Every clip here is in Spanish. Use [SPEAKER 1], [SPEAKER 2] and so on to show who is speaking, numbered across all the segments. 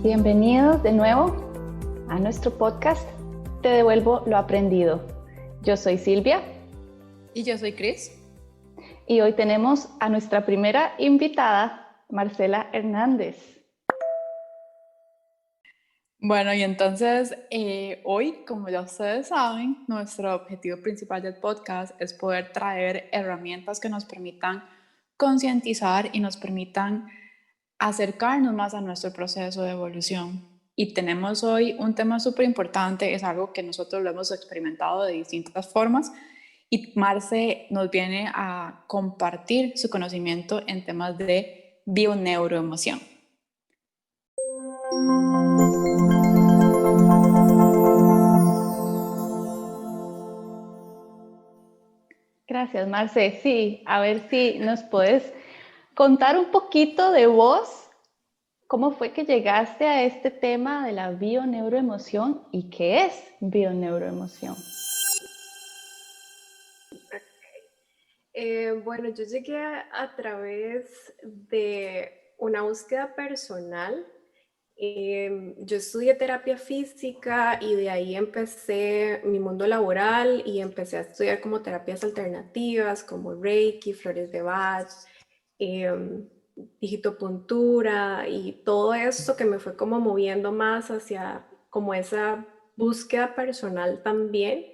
[SPEAKER 1] Bienvenidos de nuevo a nuestro podcast Te devuelvo lo aprendido. Yo soy Silvia.
[SPEAKER 2] Y yo soy Cris.
[SPEAKER 1] Y hoy tenemos a nuestra primera invitada, Marcela Hernández.
[SPEAKER 2] Bueno, y entonces hoy, como ya ustedes saben, nuestro objetivo principal del podcast es poder traer herramientas que nos permitan concientizar y nos permitan acercarnos más a nuestro proceso de evolución. Y tenemos hoy un tema súper importante, es algo que nosotros lo hemos experimentado de distintas formas y Marce nos viene a compartir su conocimiento en temas de bioneuroemoción.
[SPEAKER 1] Gracias, Marce. Sí, a ver si nos puedes contar un poquito de vos. ¿Cómo fue que llegaste a este tema de la bioneuroemoción y qué es bioneuroemoción?
[SPEAKER 3] Bueno, yo llegué a través de una búsqueda personal. Yo estudié terapia física y de ahí empecé mi mundo laboral y empecé a estudiar como terapias alternativas como Reiki, flores de Bach, digitopuntura y todo esto que me fue como moviendo más hacia como esa búsqueda personal también.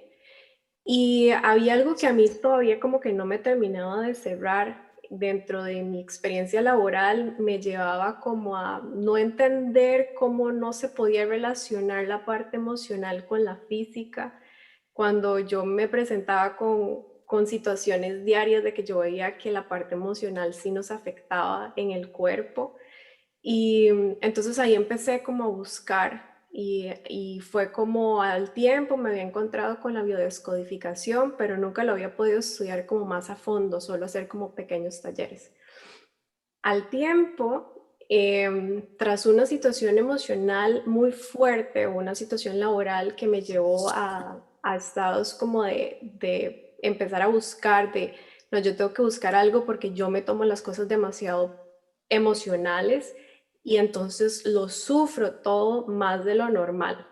[SPEAKER 3] Y había algo que a mí todavía como que no me terminaba de cerrar dentro de mi experiencia laboral, me llevaba como a no entender cómo no se podía relacionar la parte emocional con la física cuando yo me presentaba con situaciones diarias de que yo veía que la parte emocional sí nos afectaba en el cuerpo. Y entonces ahí empecé como a buscar y fue como al tiempo me había encontrado con la biodescodificación, pero nunca lo había podido estudiar como más a fondo, solo hacer como pequeños talleres. Al tiempo, tras una situación emocional muy fuerte o una situación laboral que me llevó a estados como de empezar a buscar, no, yo tengo que buscar algo porque yo me tomo las cosas demasiado emocionales y entonces lo sufro todo más de lo normal.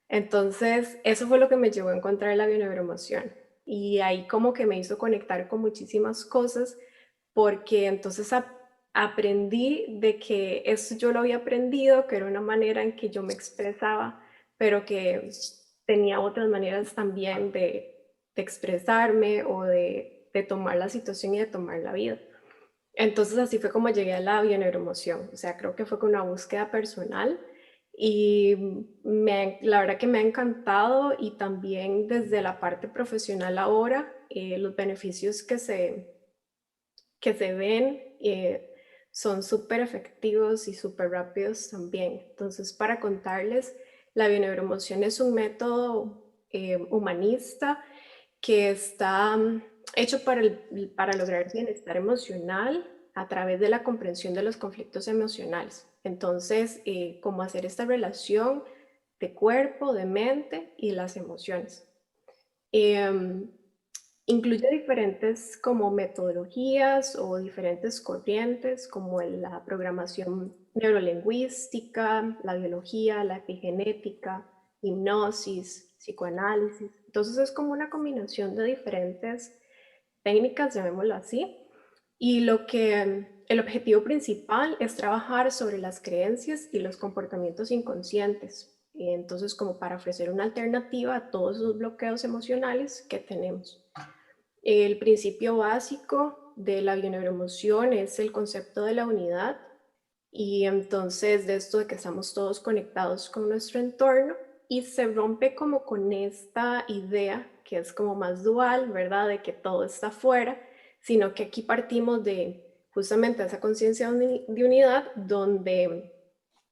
[SPEAKER 3] Entonces, eso fue lo que me llevó a encontrar la bioneuroemoción. Y ahí como que me hizo conectar con muchísimas cosas porque entonces aprendí de que eso yo lo había aprendido, que era una manera en que yo me expresaba, pero que tenía otras maneras también de expresarme o de tomar la situación y de tomar la vida. Entonces así fue como llegué a la bioneuroemoción. O sea, creo que fue con una búsqueda personal y la verdad que me ha encantado y también desde la parte profesional ahora, los beneficios que se ven son súper efectivos y súper rápidos también. Entonces, para contarles, la bioneuroemoción es un método humanista que está hecho para lograr bienestar emocional a través de la comprensión de los conflictos emocionales. Entonces, cómo hacer esta relación de cuerpo, de mente y las emociones. Incluye diferentes como metodologías o diferentes corrientes como la programación neurolingüística, la biología, la epigenética, hipnosis, psicoanálisis. Entonces es como una combinación de diferentes técnicas, llamémoslo así, y el objetivo principal es trabajar sobre las creencias y los comportamientos inconscientes. Y entonces como para ofrecer una alternativa a todos esos bloqueos emocionales que tenemos. El principio básico de la bioneuroemoción es el concepto de la unidad y entonces de esto de que estamos todos conectados con nuestro entorno y se rompe como con esta idea que es como más dual, ¿verdad? De que todo está afuera, sino que aquí partimos de justamente esa conciencia de unidad donde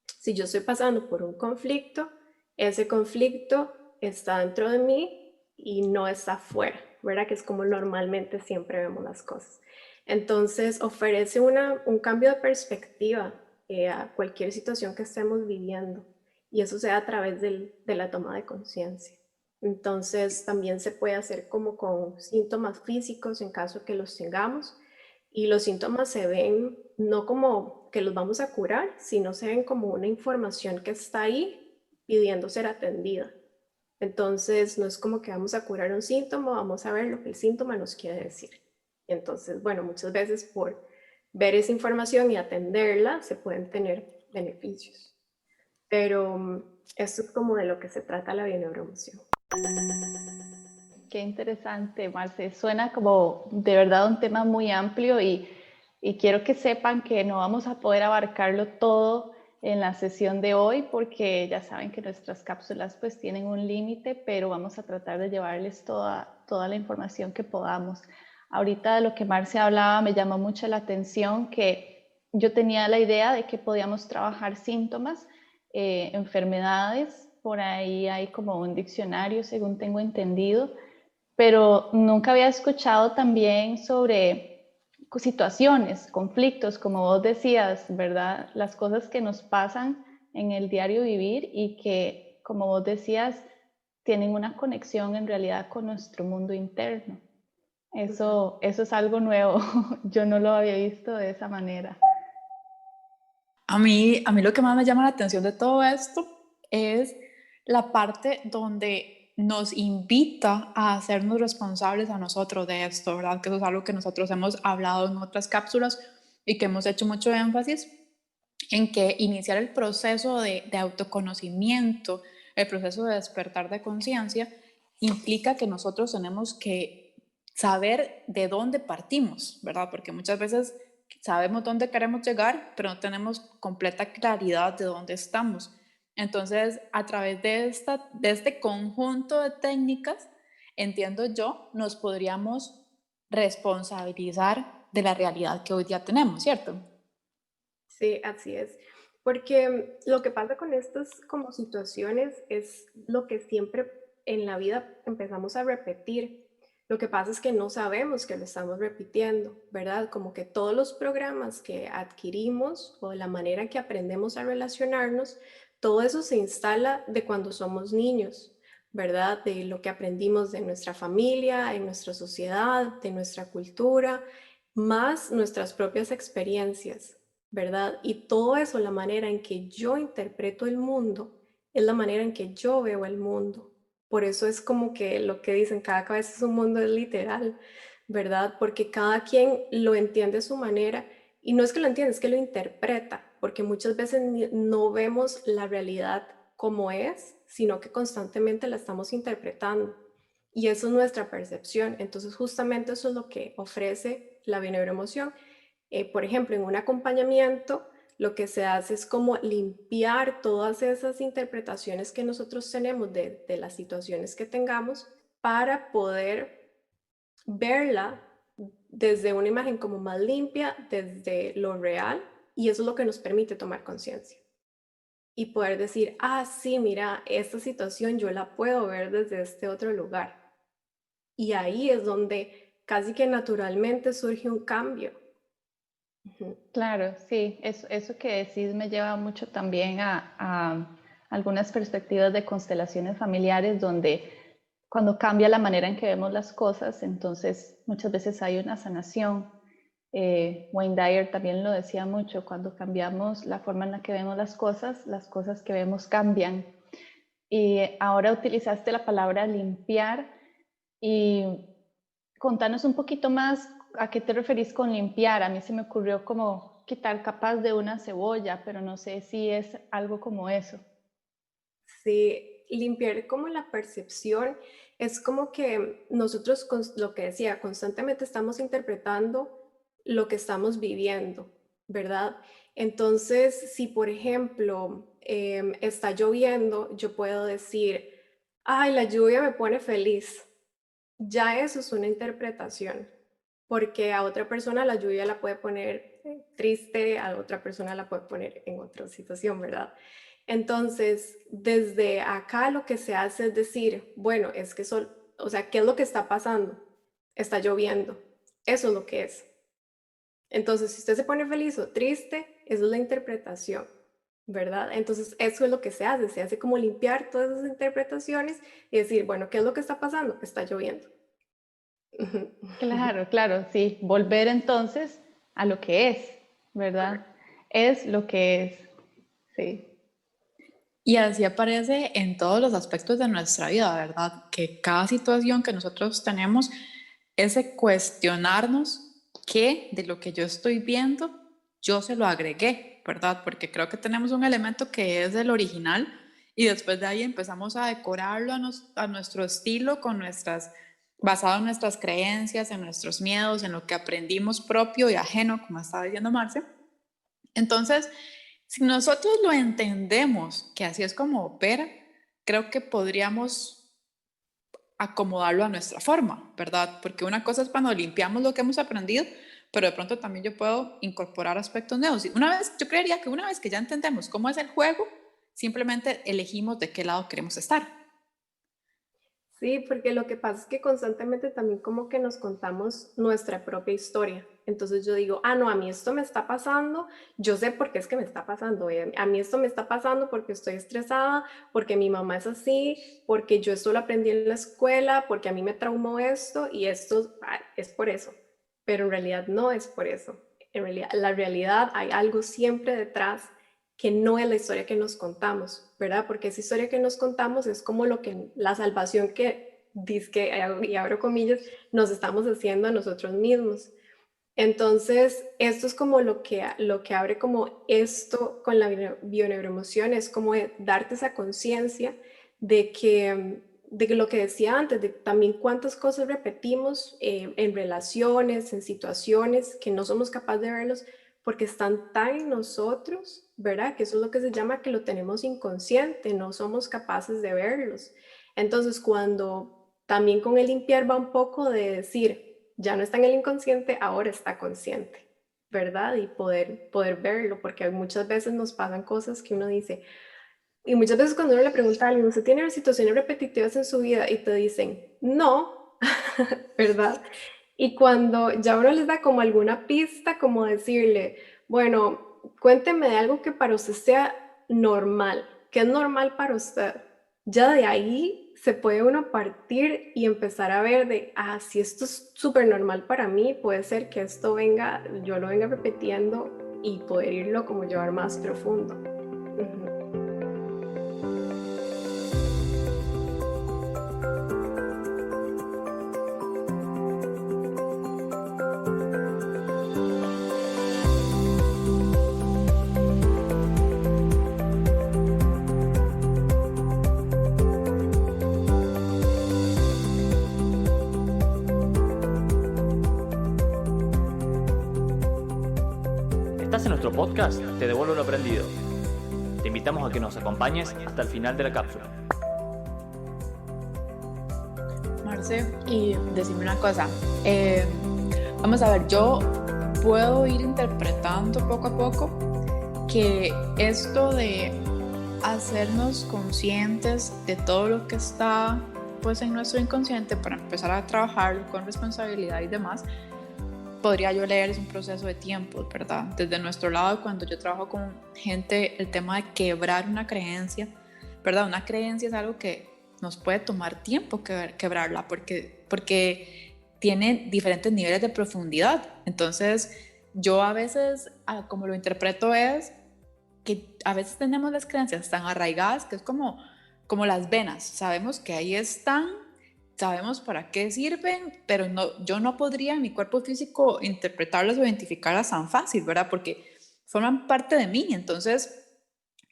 [SPEAKER 3] si yo estoy pasando por un conflicto, ese conflicto está dentro de mí y no está afuera, ¿verdad? Que es como normalmente siempre vemos las cosas. Entonces ofrece un cambio de perspectiva a cualquier situación que estemos viviendo y eso se da a través de la toma de conciencia. Entonces también se puede hacer como con síntomas físicos en caso que los tengamos y los síntomas se ven no como que los vamos a curar, sino se ven como una información que está ahí pidiendo ser atendida. Entonces, no es como que vamos a curar un síntoma, vamos a ver lo que el síntoma nos quiere decir. Entonces, bueno, muchas veces por ver esa información y atenderla se pueden tener beneficios. Pero esto es como de lo que se trata la bioneuroemoción.
[SPEAKER 1] Qué interesante, Marce. Suena como de verdad un tema muy amplio y quiero que sepan que no vamos a poder abarcarlo todo en la sesión de hoy porque ya saben que nuestras cápsulas pues tienen un límite, pero vamos a tratar de llevarles toda la información que podamos. Ahorita de lo que Marce hablaba me llamó mucho la atención que yo tenía la idea de que podíamos trabajar síntomas, enfermedades, por ahí hay como un diccionario según tengo entendido, pero nunca había escuchado también sobre situaciones, conflictos, como vos decías, ¿verdad? Las cosas que nos pasan en el diario vivir y que, como vos decías, tienen una conexión en realidad con nuestro mundo interno. Eso es algo nuevo, yo no lo había visto de esa manera.
[SPEAKER 2] A mí lo que más me llama la atención de todo esto es la parte donde nos invita a hacernos responsables a nosotros de esto, ¿verdad? Que eso es algo que nosotros hemos hablado en otras cápsulas y que hemos hecho mucho énfasis en que iniciar el proceso de autoconocimiento, el proceso de despertar de conciencia, implica que nosotros tenemos que saber de dónde partimos, ¿verdad? Porque muchas veces sabemos dónde queremos llegar, pero no tenemos completa claridad de dónde estamos. Entonces, a través de este conjunto de técnicas, entiendo yo, nos podríamos responsabilizar de la realidad que hoy día tenemos, ¿cierto?
[SPEAKER 3] Sí, así es. Porque lo que pasa con estas como situaciones es lo que siempre en la vida empezamos a repetir. Lo que pasa es que no sabemos que lo estamos repitiendo, ¿verdad? Como que todos los programas que adquirimos o la manera que aprendemos a relacionarnos, todo eso se instala de cuando somos niños, ¿verdad? De lo que aprendimos de nuestra familia, en nuestra sociedad, de nuestra cultura, más nuestras propias experiencias. ¿Verdad? Y todo eso, la manera en que yo interpreto el mundo, es la manera en que yo veo el mundo. Por eso es como que lo que dicen, cada cabeza es un mundo, es literal, ¿verdad? Porque cada quien lo entiende a su manera y no es que lo entienda, es que lo interpreta, porque muchas veces no vemos la realidad como es, sino que constantemente la estamos interpretando. Y eso es nuestra percepción. Entonces, justamente eso es lo que ofrece la bioneuroemoción. Por ejemplo, en un acompañamiento, lo que se hace es como limpiar todas esas interpretaciones que nosotros tenemos de las situaciones que tengamos para poder verla desde una imagen como más limpia, desde lo real, y eso es lo que nos permite tomar conciencia. Y poder decir, ah, sí, mira, esta situación yo la puedo ver desde este otro lugar. Y ahí es donde casi que naturalmente surge un cambio.
[SPEAKER 1] Claro, sí, eso que decís me lleva mucho también a algunas perspectivas de constelaciones familiares donde cuando cambia la manera en que vemos las cosas, entonces muchas veces hay una sanación. Wayne Dyer también lo decía mucho, cuando cambiamos la forma en la que vemos las cosas que vemos cambian. Y ahora utilizaste la palabra limpiar y contanos un poquito más a qué te referís con limpiar. A mí se me ocurrió como quitar capas de una cebolla, pero no sé si es algo como eso.
[SPEAKER 3] Sí, limpiar como la percepción es como que nosotros, lo que decía, constantemente estamos interpretando lo que estamos viviendo, ¿verdad? Entonces, si por ejemplo está lloviendo, yo puedo decir, ay, la lluvia me pone feliz. Ya eso es una interpretación, porque a otra persona la lluvia la puede poner triste, a otra persona la puede poner en otra situación, ¿verdad? Entonces, desde acá lo que se hace es decir, bueno, es que o sea, ¿qué es lo que está pasando? Está lloviendo. Eso es lo que es. Entonces, si usted se pone feliz o triste, eso es la interpretación, ¿verdad? Entonces, eso es lo que se hace como limpiar todas esas interpretaciones y decir, bueno, ¿qué es lo que está pasando? Está lloviendo.
[SPEAKER 1] Claro, claro, sí. Volver entonces a lo que es, ¿verdad? Es lo que es, sí.
[SPEAKER 2] Y así aparece en todos los aspectos de nuestra vida, ¿verdad? Que cada situación que nosotros tenemos, ese cuestionarnos qué de lo que yo estoy viendo, yo se lo agregué, ¿verdad? Porque creo que tenemos un elemento que es el original y después de ahí empezamos a decorarlo a nuestro estilo, basado en nuestras creencias, en nuestros miedos, en lo que aprendimos propio y ajeno, como estaba diciendo Marce. Entonces, si nosotros lo entendemos, que así es como opera, creo que podríamos acomodarlo a nuestra forma, ¿verdad? Porque una cosa es cuando limpiamos lo que hemos aprendido, pero de pronto también yo puedo incorporar aspectos nuevos. Y yo creería que una vez que ya entendemos cómo es el juego, simplemente elegimos de qué lado queremos estar.
[SPEAKER 3] Sí, porque lo que pasa es que constantemente también como que nos contamos nuestra propia historia. Entonces yo digo, no, a mí esto me está pasando, yo sé por qué es que me está pasando. A mí esto me está pasando porque estoy estresada, porque mi mamá es así, porque yo esto lo aprendí en la escuela, porque a mí me traumó esto y esto es por eso. Pero en realidad no es por eso. En realidad, la realidad hay algo siempre detrás que no es la historia que nos contamos, ¿verdad? Porque esa historia que nos contamos es como la salvación que, dizque, y abro comillas, nos estamos haciendo a nosotros mismos. Entonces, esto es como lo que abre como esto con la bioneuroemoción, es como darte esa conciencia de que lo que decía antes, de también cuántas cosas repetimos en relaciones, en situaciones, que no somos capaces de verlos porque están tan en nosotros, ¿verdad? Que eso es lo que se llama que lo tenemos inconsciente, no somos capaces de verlos. Entonces, cuando también con el limpiar va un poco de decir, ya no está en el inconsciente, ahora está consciente, ¿verdad? Y poder verlo, porque muchas veces nos pasan cosas que uno dice, y muchas veces cuando uno le pregunta a alguien, ¿usted tiene situaciones repetitivas en su vida? Y te dicen, no, ¿verdad? Y cuando ya uno les da como alguna pista, como decirle, bueno, cuénteme de algo que para usted sea normal, que es normal para usted. Ya de ahí se puede uno partir y empezar a ver si esto es súper normal para mí, puede ser que esto yo lo venga repitiendo y poder irlo como llevar más profundo. Ujú.
[SPEAKER 4] ¿Estás en nuestro podcast? Te devuelvo lo aprendido. Te invitamos a que nos acompañes hasta el final de la cápsula.
[SPEAKER 2] Marce, y decime una cosa. Vamos a ver, yo puedo ir interpretando poco a poco que esto de hacernos conscientes de todo lo que está pues en nuestro inconsciente para empezar a trabajarlo con responsabilidad y demás, podría yo leer, es un proceso de tiempo, ¿verdad? Desde nuestro lado, cuando yo trabajo con gente, el tema de quebrar una creencia, ¿verdad? Una creencia es algo que nos puede tomar tiempo quebrarla porque tiene diferentes niveles de profundidad. Entonces, yo a veces, como lo interpreto es que a veces tenemos las creencias tan arraigadas que es como las venas, sabemos que ahí están, sabemos para qué sirven, pero yo no podría en mi cuerpo físico interpretarlas o identificarlas tan fácil, ¿verdad? Porque forman parte de mí. Entonces,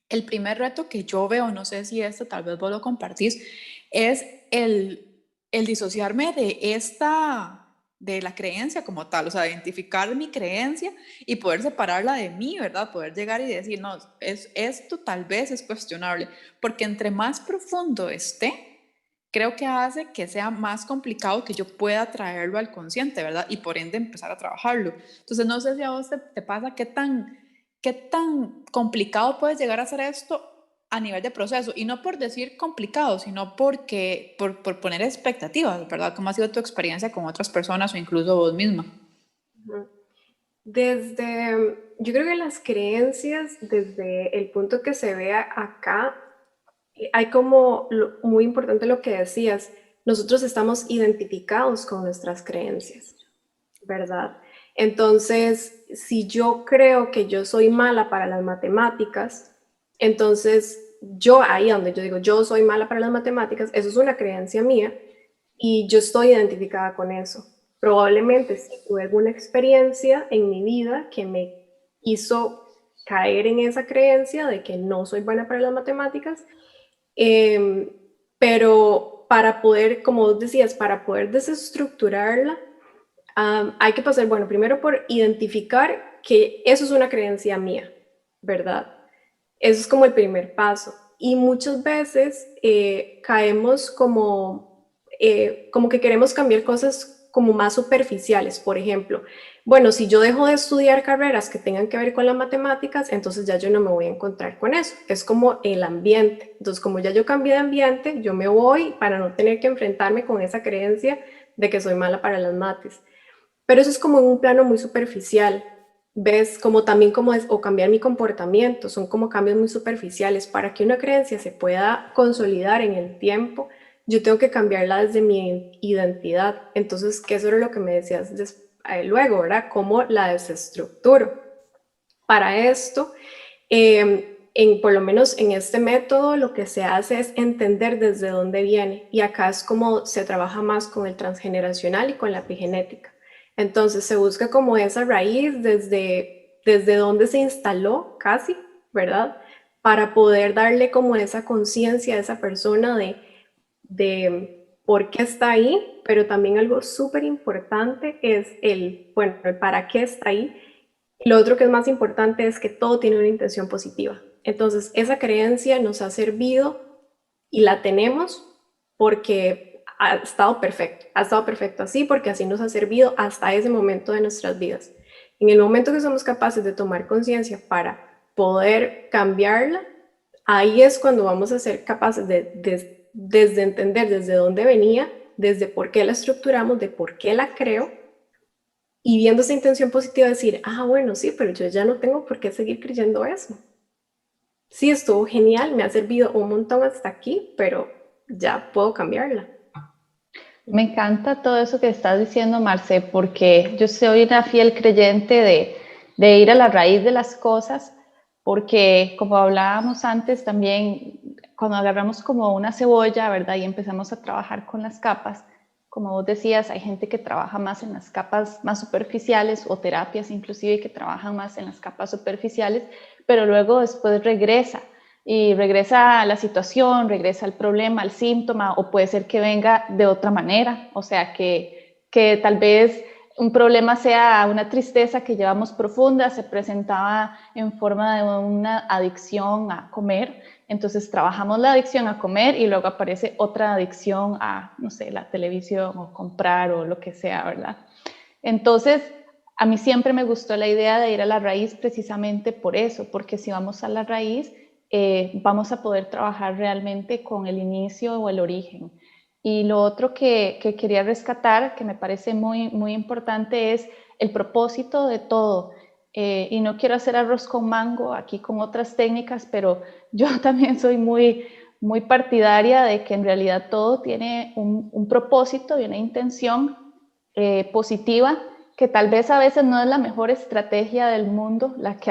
[SPEAKER 2] el primer reto que yo veo, no sé si tal vez vos lo compartís, es el disociarme de la creencia como tal, o sea, identificar mi creencia y poder separarla de mí, ¿verdad? Poder llegar y decir, no, esto tal vez es cuestionable, porque entre más profundo esté, creo que hace que sea más complicado que yo pueda traerlo al consciente, ¿verdad? Y por ende empezar a trabajarlo. Entonces, no sé si a vos te pasa qué tan complicado puedes llegar a hacer esto a nivel de proceso, y no por decir complicado, sino por poner expectativas, ¿verdad? ¿Cómo ha sido tu experiencia con otras personas o incluso vos misma?
[SPEAKER 3] Yo creo que las creencias, desde el punto que se ve acá, hay como muy importante lo que decías, nosotros estamos identificados con nuestras creencias, ¿verdad? Entonces, si yo creo que yo soy mala para las matemáticas, entonces yo ahí donde yo digo yo soy mala para las matemáticas, eso es una creencia mía y yo estoy identificada con eso. Probablemente si tuve alguna experiencia en mi vida que me hizo caer en esa creencia de que no soy buena para las matemáticas, pero para poder, como vos decías, para poder desestructurarla, hay que pasar, bueno, primero por identificar que eso es una creencia mía, ¿verdad? Eso es como el primer paso. Y muchas veces caemos como que queremos cambiar cosas como más superficiales. Por ejemplo, bueno, si yo dejo de estudiar carreras que tengan que ver con las matemáticas, entonces ya yo no me voy a encontrar con eso. Es como el ambiente. Entonces, como ya yo cambié de ambiente, yo me voy para no tener que enfrentarme con esa creencia de que soy mala para las mates. Pero eso es como en un plano muy superficial. ¿Ves? Como también como es, o cambiar mi comportamiento, son como cambios muy superficiales. Para que una creencia se pueda consolidar en el tiempo, yo tengo que cambiarla desde mi identidad. Entonces, que eso era lo que me decías luego, ¿verdad? ¿Cómo la desestructuro? Para esto, por lo menos en este método, lo que se hace es entender desde dónde viene. Y acá es como se trabaja más con el transgeneracional y con la epigenética. Entonces se busca como esa raíz desde donde se instaló casi, ¿verdad? Para poder darle como esa conciencia a esa persona de por qué está ahí, pero también algo súper importante es el para qué está ahí. Lo otro que es más importante es que todo tiene una intención positiva. Entonces, esa creencia nos ha servido y la tenemos porque ha estado perfecto así porque así nos ha servido hasta ese momento de nuestras vidas. En el momento que somos capaces de tomar conciencia para poder cambiarla, ahí es cuando vamos a ser capaces desde entender desde dónde venía, desde por qué la estructuramos, de por qué la creo, y viendo esa intención positiva decir, bueno, sí, pero yo ya no tengo por qué seguir creyendo eso. Sí, estuvo genial, me ha servido un montón hasta aquí, pero ya puedo cambiarla.
[SPEAKER 1] Me encanta todo eso que estás diciendo, Marce, porque yo soy una fiel creyente de ir a la raíz de las cosas, porque como hablábamos antes también, cuando agarramos como una cebolla, ¿verdad? Y empezamos a trabajar con las capas, como vos decías, hay gente que trabaja más en las capas más superficiales o terapias inclusive que trabajan más en las capas superficiales, pero luego después regresa y regresa a la situación, regresa al problema, al síntoma, o puede ser que venga de otra manera, o sea, que tal vez un problema sea una tristeza que llevamos profunda, se presentaba en forma de una adicción a comer, entonces trabajamos la adicción a comer y luego aparece otra adicción a, no sé, la televisión o comprar o lo que sea, ¿verdad? Entonces, a mí siempre me gustó la idea de ir a la raíz precisamente por eso, porque si vamos a la raíz, vamos a poder trabajar realmente con el inicio o el origen. Y lo otro que quería rescatar, que me parece muy, muy importante, es el propósito de todo. Y no quiero hacer arroz con mango aquí con otras técnicas, pero yo también soy muy, muy partidaria de que en realidad todo tiene un propósito y una intención positiva, que tal vez a veces no es la mejor estrategia del mundo, la que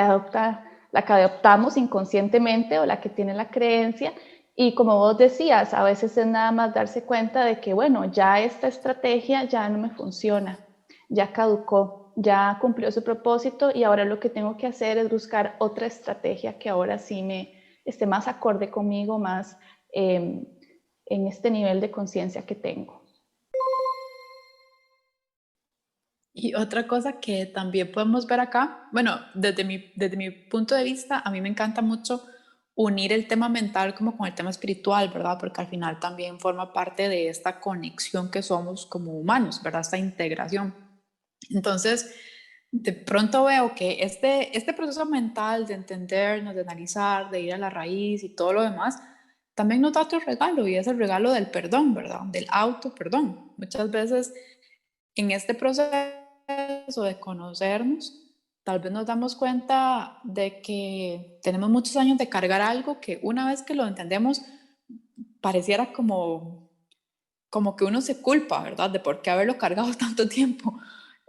[SPEAKER 1] adoptamos inconscientemente o la que tiene la creencia. Y como vos decías, a veces es nada más darse cuenta de que, bueno, ya esta estrategia ya no me funciona, ya caducó, ya cumplió su propósito y ahora lo que tengo que hacer es buscar otra estrategia que ahora sí me esté más acorde conmigo, más en este nivel de conciencia que tengo.
[SPEAKER 2] Y otra cosa que también podemos ver acá, bueno, desde mi punto de vista, a mí me encanta mucho unir el tema mental como con el tema espiritual, ¿verdad? Porque al final también forma parte de esta conexión que somos como humanos, ¿verdad? Esta integración. Entonces, de pronto veo que este proceso mental de entendernos, de analizar, de ir a la raíz y todo lo demás, también nos da otro regalo y es el regalo del perdón, ¿verdad? Del auto perdón. Muchas veces en este proceso de conocernos, tal vez nos damos cuenta de que tenemos muchos años de cargar algo que una vez que lo entendemos, pareciera como que uno se culpa, ¿verdad? De por qué haberlo cargado tanto tiempo.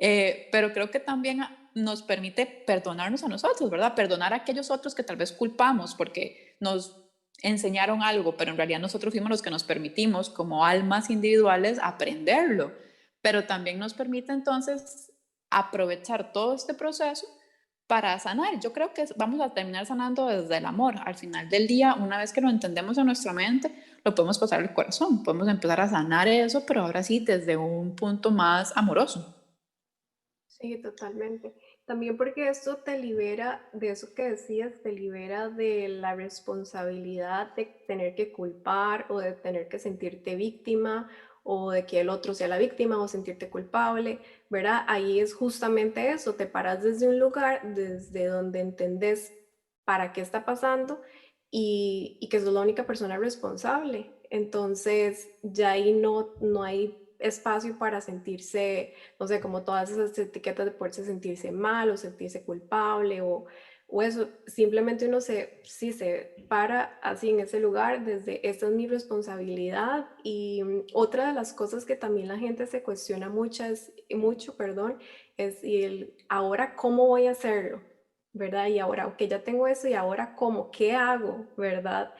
[SPEAKER 2] pero creo que también nos permite perdonarnos a nosotros, ¿verdad? Perdonar a aquellos otros que tal vez culpamos porque nos enseñaron algo, pero en realidad nosotros fuimos los que nos permitimos como almas individuales aprenderlo, pero también nos permite entonces aprovechar todo este proceso para sanar. Yo creo que vamos a terminar sanando desde el amor. Al final del día, una vez que lo entendemos en nuestra mente, lo podemos pasar al corazón, podemos empezar a sanar eso, pero ahora sí desde un punto más amoroso.
[SPEAKER 3] Sí, totalmente. También porque esto te libera de eso que decías, te libera de la responsabilidad de tener que culpar o de tener que sentirte víctima o de que el otro sea la víctima o sentirte culpable, ¿verdad? Ahí es justamente eso, te paras desde un lugar desde donde entendés para qué está pasando y que sos la única persona responsable. Entonces ya ahí no hay espacio para sentirse, no sé, como todas esas etiquetas de poderse sentirse mal o sentirse culpable o eso, simplemente uno sí se para así en ese lugar desde esta es mi responsabilidad y otra de las cosas que también la gente se cuestiona mucho, perdón, es y el ahora cómo voy a hacerlo, ¿verdad? Y ahora, ok, ya tengo eso y ahora cómo, ¿qué hago, verdad?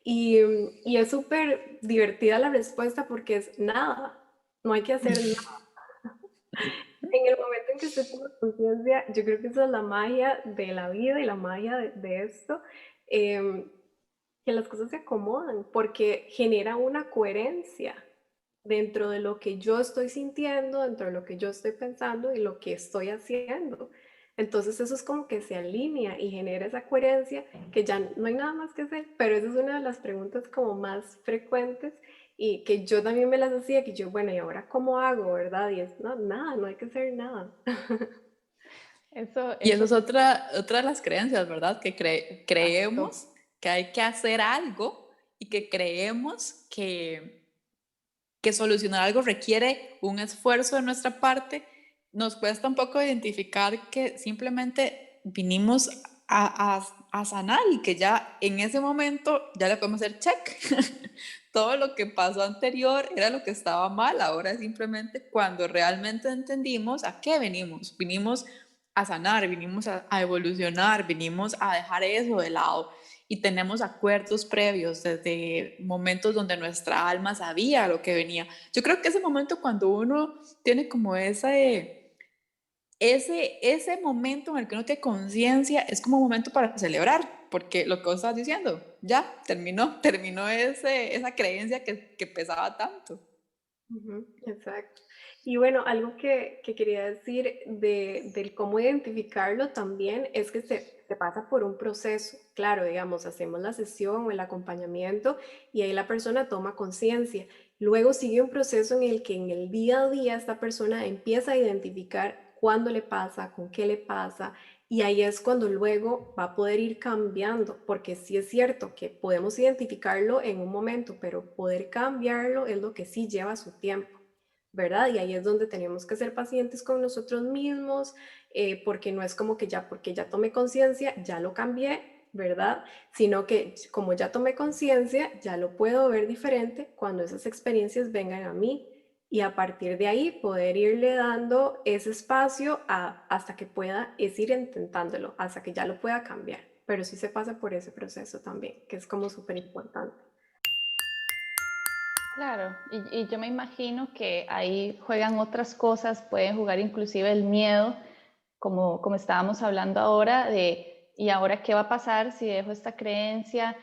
[SPEAKER 3] Y es súper divertida la respuesta porque es nada, no hay que hacer nada. En el momento en que usted toma conciencia, yo creo que esa es la magia de la vida y la magia de esto, que las cosas se acomodan porque genera una coherencia dentro de lo que yo estoy sintiendo, dentro de lo que yo estoy pensando y lo que estoy haciendo. Entonces eso es como que se alinea y genera esa coherencia que ya no hay nada más que hacer, pero esa es una de las preguntas como más frecuentes y que yo también me las hacía, que yo, bueno, ¿y ahora cómo hago, verdad? Y es, no, nada, no hay que hacer nada.
[SPEAKER 2] Y eso
[SPEAKER 1] Eso,
[SPEAKER 2] es otra de las creencias, ¿verdad? Que
[SPEAKER 1] exacto.
[SPEAKER 2] creemos que hay que hacer algo y que creemos que solucionar algo requiere un esfuerzo de nuestra parte. Nos cuesta un poco identificar que simplemente vinimos a sanar y que ya en ese momento ya le podemos hacer check. Todo lo que pasó anterior era lo que estaba mal, ahora simplemente cuando realmente entendimos a qué venimos. Vinimos a sanar, vinimos a evolucionar, vinimos a dejar eso de lado y tenemos acuerdos previos desde momentos donde nuestra alma sabía lo que venía. Yo creo que ese momento cuando uno tiene como ese momento en el que uno tiene conciencia es como un momento para celebrar, porque lo que vos estás diciendo, ya terminó esa creencia que pesaba tanto.
[SPEAKER 3] Exacto. Y bueno, algo que quería decir del cómo identificarlo también es que se pasa por un proceso. Claro, digamos, hacemos la sesión o el acompañamiento y ahí la persona toma conciencia. Luego sigue un proceso en el que en el día a día esta persona empieza a identificar cuándo le pasa, con qué le pasa, y ahí es cuando luego va a poder ir cambiando, porque sí es cierto que podemos identificarlo en un momento, pero poder cambiarlo es lo que sí lleva su tiempo, ¿verdad? Y ahí es donde tenemos que ser pacientes con nosotros mismos, porque no es como que ya, porque ya tomé conciencia, ya lo cambié, ¿verdad? Sino que como ya tomé conciencia, ya lo puedo ver diferente cuando esas experiencias vengan a mí y a partir de ahí poder irle dando ese espacio hasta que pueda, es ir intentándolo, hasta que ya lo pueda cambiar. Pero sí se pasa por ese proceso también, que es como súper importante.
[SPEAKER 1] Claro, y yo me imagino que ahí juegan otras cosas, pueden jugar inclusive el miedo, como estábamos hablando ahora, de ¿y ahora qué va a pasar si dejo esta creencia?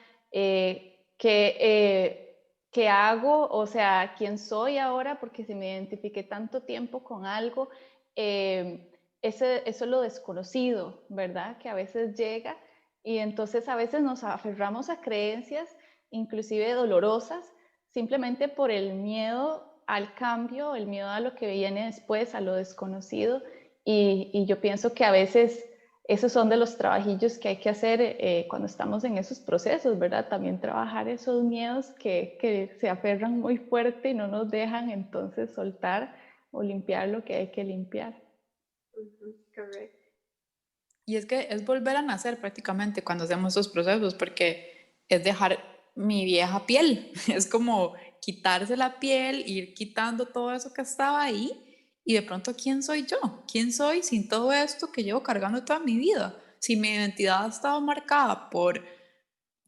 [SPEAKER 1] ¿Qué hago? O sea, ¿quién soy ahora? Porque si me identifiqué tanto tiempo con algo, eso es lo desconocido, ¿verdad? Que a veces llega y entonces a veces nos aferramos a creencias, inclusive dolorosas, simplemente por el miedo al cambio, el miedo a lo que viene después, a lo desconocido. Y yo pienso que a veces esos son de los trabajillos que hay que hacer cuando estamos en esos procesos, ¿verdad? También trabajar esos miedos que se aferran muy fuerte y no nos dejan entonces soltar o limpiar lo que hay que limpiar.
[SPEAKER 3] Correcto.
[SPEAKER 2] Y es que es volver a nacer prácticamente cuando hacemos estos procesos, porque es dejar mi vieja piel, es como quitarse la piel, ir quitando todo eso que estaba ahí Y de pronto, ¿quién soy yo? ¿Quién soy sin todo esto que llevo cargando toda mi vida? Si mi identidad ha estado marcada por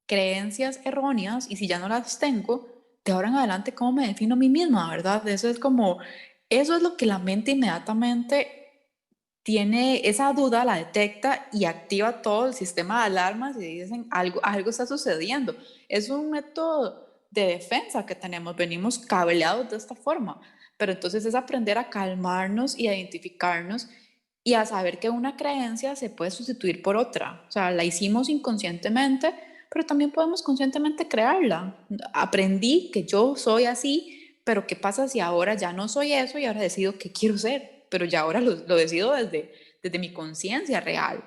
[SPEAKER 2] creencias erróneas y si ya no las tengo, de ahora en adelante, ¿cómo me defino a mí misma, verdad? Eso es lo que la mente inmediatamente tiene esa duda, la detecta y activa todo el sistema de alarmas y dicen algo está sucediendo. Es un método de defensa que tenemos, venimos cableados de esta forma, pero entonces es aprender a calmarnos y a identificarnos y a saber que una creencia se puede sustituir por otra. O sea, la hicimos inconscientemente, pero también podemos conscientemente crearla. Aprendí que yo soy así, pero ¿qué pasa si ahora ya no soy eso y ahora decido qué quiero ser? Pero ya ahora lo decido desde mi conciencia real.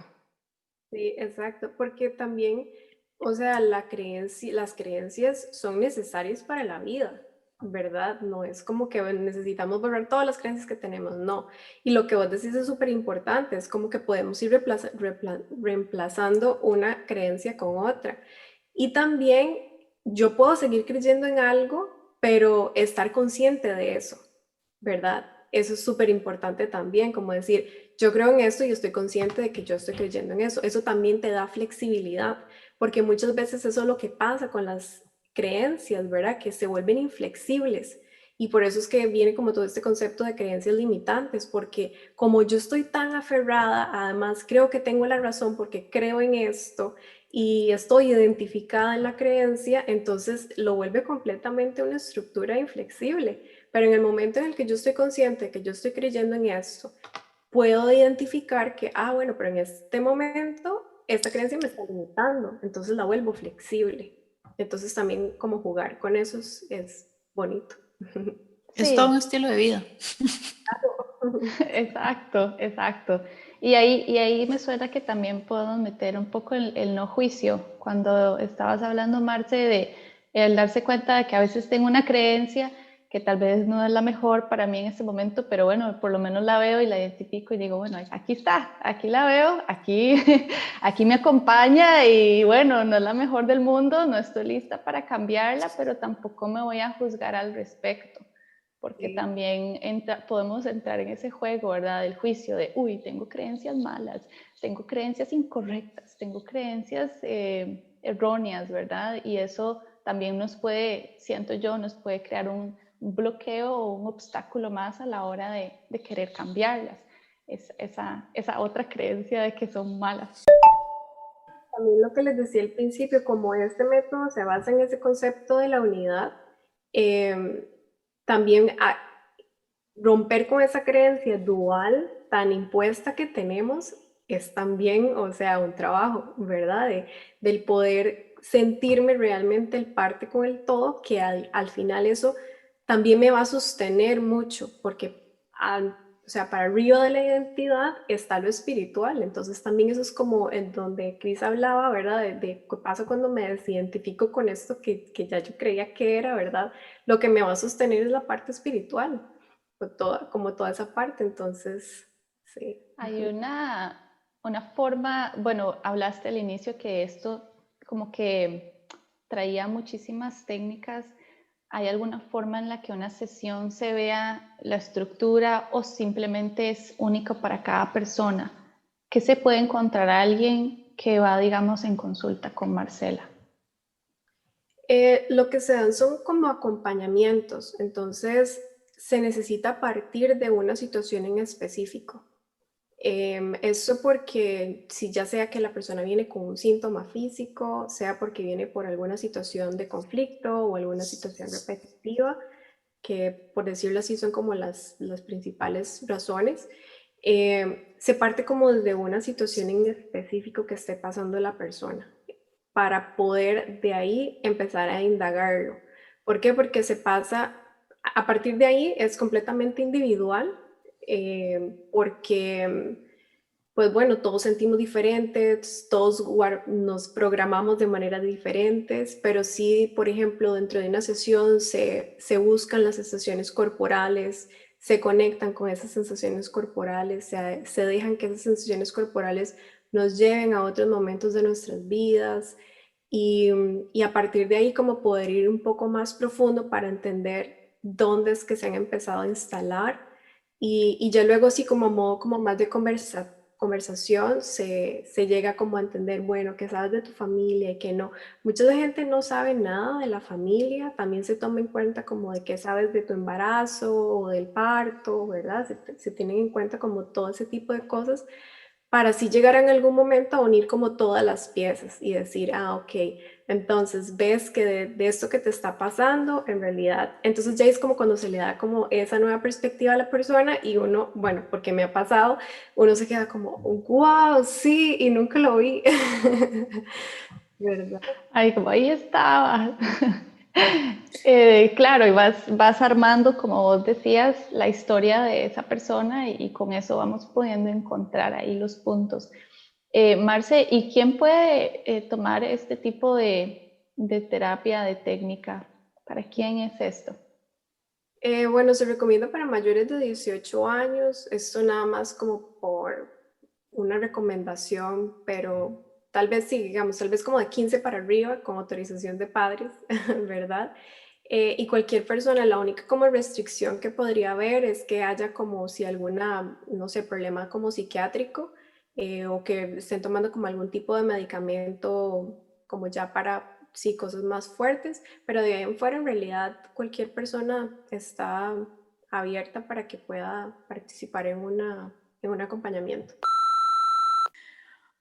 [SPEAKER 3] Sí, exacto, porque también, o sea, las creencias son necesarias para la vida, ¿verdad? No es como que bueno, necesitamos borrar todas las creencias que tenemos, no. Y lo que vos decís es súper importante, es como que podemos ir reemplazando una creencia con otra. Y también yo puedo seguir creyendo en algo, pero estar consciente de eso, ¿verdad? Eso es súper importante también, como decir, yo creo en esto y estoy consciente de que yo estoy creyendo en eso. Eso también te da flexibilidad, porque muchas veces eso es lo que pasa con las creencias, ¿verdad? Que se vuelven inflexibles. Y por eso es que viene como todo este concepto de creencias limitantes, porque como yo estoy tan aferrada, además creo que tengo la razón porque creo en esto y estoy identificada en la creencia, entonces lo vuelve completamente una estructura inflexible. Pero en el momento en el que yo estoy consciente de que yo estoy creyendo en esto, puedo identificar que, bueno, pero en este momento esta creencia me está limitando, entonces la vuelvo flexible. Entonces también como jugar con eso es bonito.
[SPEAKER 2] Es todo un
[SPEAKER 1] Sí,
[SPEAKER 2] estilo de vida.
[SPEAKER 1] exacto, exacto. Y ahí me suena que también podemos meter un poco el no juicio. Cuando estabas hablando, Marce, de el darse cuenta de que a veces tengo una creencia que tal vez no es la mejor para mí en este momento, pero bueno, por lo menos la veo y la identifico y digo, bueno, aquí está, aquí la veo, aquí, aquí me acompaña y bueno, no es la mejor del mundo, no estoy lista para cambiarla, pero tampoco me voy a juzgar al respecto porque
[SPEAKER 3] Sí.
[SPEAKER 1] también podemos entrar en ese juego, ¿verdad? Del juicio de, uy, tengo creencias malas, tengo creencias incorrectas, tengo creencias erróneas, ¿verdad? Y eso también nos puede, siento yo, nos puede crear un bloqueo o un obstáculo más a la hora de querer cambiarlas. Esa otra creencia de que son malas.
[SPEAKER 3] También lo que les decía al principio, como este método se basa en ese concepto de la unidad, también romper con esa creencia dual tan impuesta que tenemos es también, o sea, un trabajo, ¿verdad? Del poder sentirme realmente el parte con el todo, que al final eso también me va a sostener mucho, porque o sea, para arriba de la identidad está lo espiritual, entonces también eso es como en donde Cris hablaba, ¿verdad? De qué pasa cuando me desidentifico con esto que ya yo creía que era, ¿verdad? Lo que me va a sostener es la parte espiritual como toda esa parte, entonces, sí.
[SPEAKER 1] Hay una forma, bueno, hablaste al inicio que esto como que traía muchísimas técnicas. ¿Hay alguna forma en la que una sesión se vea la estructura o simplemente es única para cada persona? ¿Qué se puede encontrar a alguien que va, digamos, en consulta con Marcela?
[SPEAKER 3] Lo que se dan son como acompañamientos, entonces se necesita partir de una situación en específico. Eso porque si ya sea que la persona viene con un síntoma físico, sea porque viene por alguna situación de conflicto o alguna situación repetitiva, que por decirlo así son como las principales razones, se parte como de una situación en específico que esté pasando la persona para poder de ahí empezar a indagarlo. ¿Por qué? Porque se pasa, a partir de ahí es completamente individual, porque pues bueno, todos sentimos diferentes, todos nos programamos de maneras diferentes, pero sí, por ejemplo, dentro de una sesión se buscan las sensaciones corporales, se conectan con esas sensaciones corporales, se dejan que esas sensaciones corporales nos lleven a otros momentos de nuestras vidas y a partir de ahí como poder ir un poco más profundo para entender dónde es que se han empezado a instalar y ya luego sí como a modo como más de conversación se llega como a entender, bueno, qué sabes de tu familia y qué no. Mucha gente no sabe nada de la familia, también se toma en cuenta como de qué sabes de tu embarazo o del parto, ¿verdad? Se tienen en cuenta como todo ese tipo de cosas para así llegar en algún momento a unir como todas las piezas y decir, ah, ok, entonces ves que de esto que te está pasando, en realidad, entonces ya es como cuando se le da como esa nueva perspectiva a la persona y uno, bueno, porque me ha pasado, uno se queda como, wow, sí, y nunca lo vi, ¿verdad?
[SPEAKER 1] Ay, como ahí estaba. Claro, y vas armando, como vos decías, la historia de esa persona y con eso vamos pudiendo encontrar ahí los puntos. Marce, ¿y quién puede tomar este tipo de terapia, de técnica? ¿Para quién es esto?
[SPEAKER 3] Bueno, se recomienda para mayores de 18 años, esto nada más como por una recomendación, pero tal vez sí, digamos, tal vez como de 15 para arriba, con autorización de padres, ¿verdad? Y cualquier persona, la única como restricción que podría haber es que haya como si alguna, no sé, problema como psiquiátrico o que estén tomando como algún tipo de medicamento como ya para, sí, cosas más fuertes, pero de ahí en fuera en realidad cualquier persona está abierta para que pueda participar en un acompañamiento.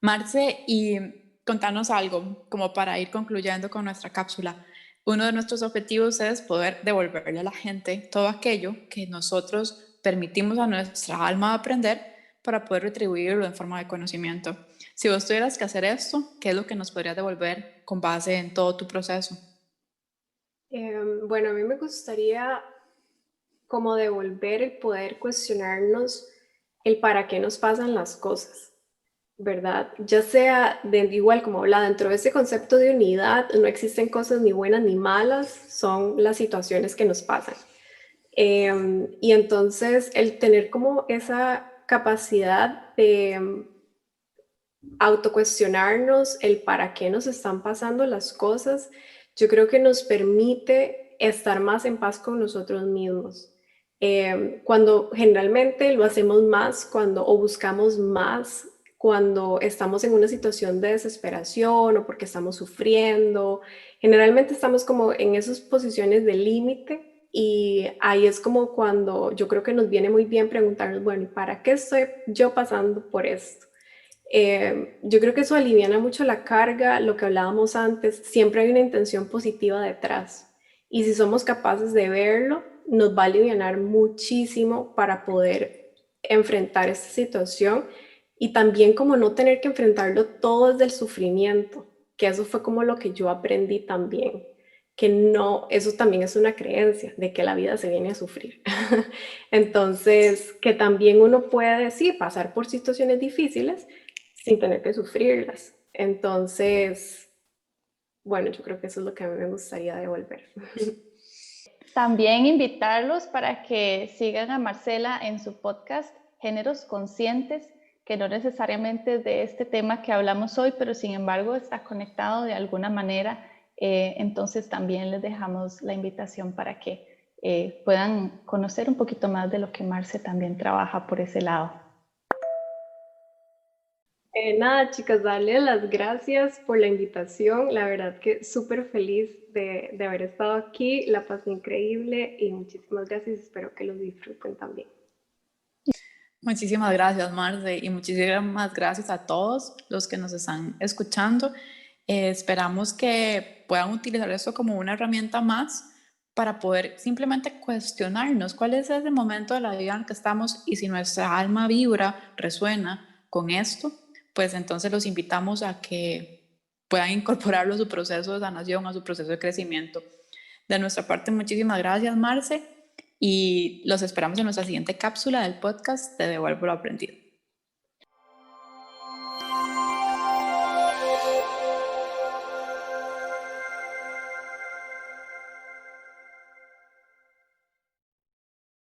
[SPEAKER 2] Marce, y contanos algo, como para ir concluyendo con nuestra cápsula. Uno de nuestros objetivos es poder devolverle a la gente todo aquello que nosotros permitimos a nuestra alma aprender para poder retribuirlo en forma de conocimiento. Si vos tuvieras que hacer esto, ¿qué es lo que nos podrías devolver con base en todo tu proceso?
[SPEAKER 3] Bueno, a mí me gustaría como devolver el poder cuestionarnos el para qué nos pasan las cosas, ¿verdad? Ya sea igual como habla dentro de ese concepto de unidad, no existen cosas ni buenas ni malas, son las situaciones que nos pasan. Y entonces el tener como esa capacidad de autocuestionarnos el para qué nos están pasando las cosas, yo creo que nos permite estar más en paz con nosotros mismos. Cuando generalmente lo hacemos más cuando o buscamos más cuando estamos en una situación de desesperación o porque estamos sufriendo, generalmente estamos como en esas posiciones de límite y ahí es como cuando yo creo que nos viene muy bien preguntarnos, bueno, ¿y para qué estoy yo pasando por esto? Yo creo que eso aliviana mucho la carga, lo que hablábamos antes, siempre hay una intención positiva detrás. Y si somos capaces de verlo, nos va a alivianar muchísimo para poder enfrentar esta situación y también como no tener que enfrentarlo todo desde el sufrimiento, que eso fue como lo que yo aprendí también, que no, eso también es una creencia de que la vida se viene a sufrir. Entonces, que también uno puede, sí, pasar por situaciones difíciles, sin tener que sufrirlas. Entonces, bueno, yo creo que eso es lo que a mí me gustaría devolver.
[SPEAKER 1] También invitarlos para que sigan a Marcela en su podcast Géneros Conscientes, que no necesariamente es de este tema que hablamos hoy, pero sin embargo está conectado de alguna manera. Entonces también les dejamos la invitación para que puedan conocer un poquito más de lo que Marce también trabaja por ese lado.
[SPEAKER 3] Nada, chicas, darle las gracias por la invitación. La verdad que súper feliz de haber estado aquí. La pasé increíble y muchísimas gracias. Espero que los disfruten también.
[SPEAKER 2] Muchísimas gracias, Marce, y muchísimas gracias a todos los que nos están escuchando. Esperamos que puedan utilizar esto como una herramienta más para poder simplemente cuestionarnos cuál es ese momento de la vida en el que estamos y si nuestra alma vibra, resuena con esto, pues entonces los invitamos a que puedan incorporarlo a su proceso de sanación, a su proceso de crecimiento. De nuestra parte, muchísimas gracias, Marce, y los esperamos en nuestra siguiente cápsula del podcast Te devuelvo lo aprendido.